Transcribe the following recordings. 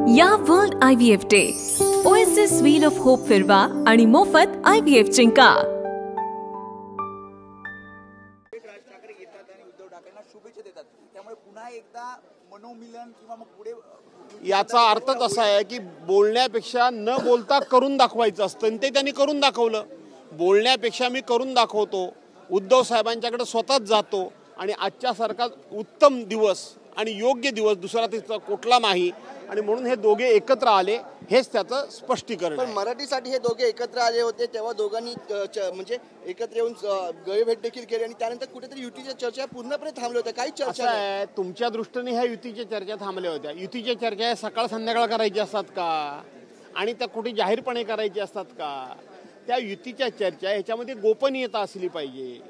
या world IVF day OSS wheel of hope फिरवा आणि मोफत IVF जिंका। राज ठाकरे येतात आणि उद्धव ठाकरेंना शुभेच्छा देतात, त्यामुळे पुन्हा एकदा मनोमिलन किंवा मग पुढे याचा अर्थच असा आहे की बोलण्यापेक्षा न बोलता करून दाखवायचं असतं आणि ते त्यांनी करून दाखवलं। बोलण्यापेक्षा मी करून दाखवतो, उद्धव साहेबांच्याकडे स्वतःच जातो आणि आजच्यासारखा उत्तम दिवस आणि योग्य दिवस दुसरा तिथं कुठला नाही आणि म्हणून हे दोघे एकत्र आले, हेच त्याचं स्पष्टीकरण आहे। पण मराठीसाठी हे दोघे एकत्र आले होते तेव्हा दोघांनी म्हणजे एकत्र येऊन गळभेट देखील केली आणि त्यानंतर कुठेतरी युतीच्या चर्चा पूर्णपणे थांबल्या होत्या। काही चर्चा आहे तुमच्या दृष्टीने ह्या युतीच्या चर्चा थांबल्या होत्या। युतीच्या चर्चा सकाळ संध्याकाळ करायची असतात का आणि त्या कुठे जाहीरपणे करायची असतात का? त्या युतीच्या चर्चा ह्याच्यामध्ये गोपनीयता असली पाहिजे,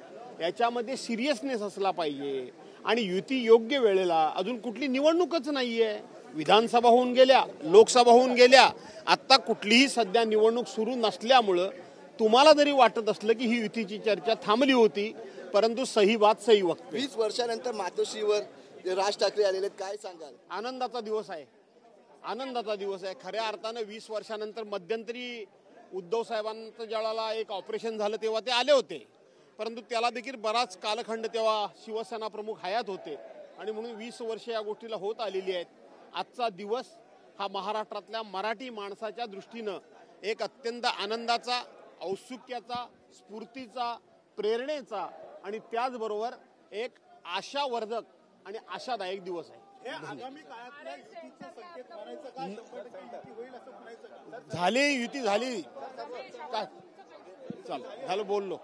याच्यामध्ये सिरियसनेस असला पाहिजे आणि युती योग्य वेळेला, अजून कुठली निवडणूकच नाहीये, विधानसभा होऊन गेल्या, लोकसभा होऊन गेल्या, आता कुठलीही सध्या निवडणूक सुरू नसल्यामुळं तुम्हाला जरी वाटत असलं की ही युतीची चर्चा थांबली होती, परंतु सही बात सही वक्त। 20 वर्षानंतर मातोश्रीवर राज ठाकरे आलेले, काय सांगाल? आनंदाचा दिवस आहे, आनंदाचा दिवस आहे। खऱ्या अर्थानं 20 वर्षानंतर मध्यंतरी उद्धव साहेबांचं ज्यावेळेला एक ऑपरेशन झालं तेव्हा ते आले होते, परंतु त्याला देखील बराच कालखंड तेव्हा शिवसेना प्रमुख हयात होते आणि म्हणून 20 वर्ष या गोष्टीला होत आलेली आहेत। आजचा दिवस हा महाराष्ट्रातल्या मराठी माणसाच्या दृष्टीनं एक अत्यंत आनंदाचा, औत्सुक्याचा, स्फूर्तीचा, प्रेरणेचा आणि त्याचबरोबर एक आशावर्धक आणि आशादायक दिवस आहे। झाली युती झाली काय झालं बोललो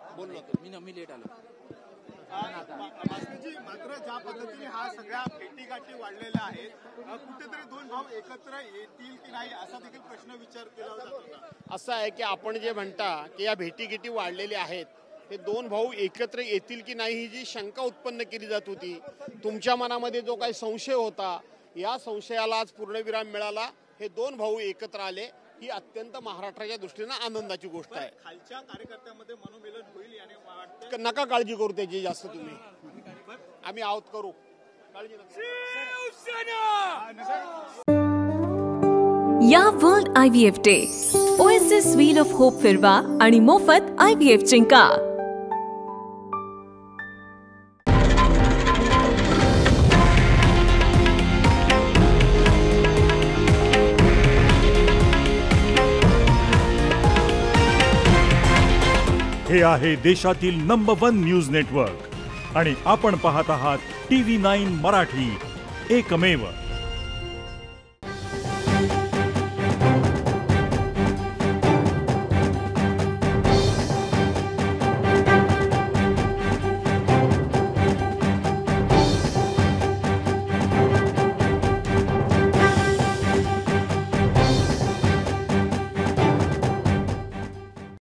मी लेट आलो। मात्र ज्या पद्धतीने हा सगळ्या भेटीगाठी वाढलेल्या आहेत, कुठेतरी दोन भाव एकत्र येतील की नाही असा देखील प्रश्न विचार केला जातो। असं आहे की आपण जे म्हणता की या भेटीगाठी वाढलेल्या आहेत, हे दोन भाऊ एकत्र येतील की नाही ही जी शंका उत्पन्न केली जात होती, तुमच्या मनामध्ये जो काही संशय होता, या संशयाला आज पूर्णविराम मिळाला। हे दोन भाऊ एकत्र आले, ही अत्यंत महाराष्ट्राच्या दृष्टीने आनंदाची गोष्ट आहे। खालच्या कार्यकर्त्यांमध्ये मनोमिलन होईल याने वाटतं। नका काळजी करू त्याची जास्त, तुम्ही आम्ही आहोत, करू काळजी नका। या world IVF day OSS wheel of hope फिरवा आणि मोफत IVF जिंका। हे आहे देशातील नंबर 1 न्यूज नेटवर्क आणि आपण पाहत आहात TV9 मराठी, एकमेव।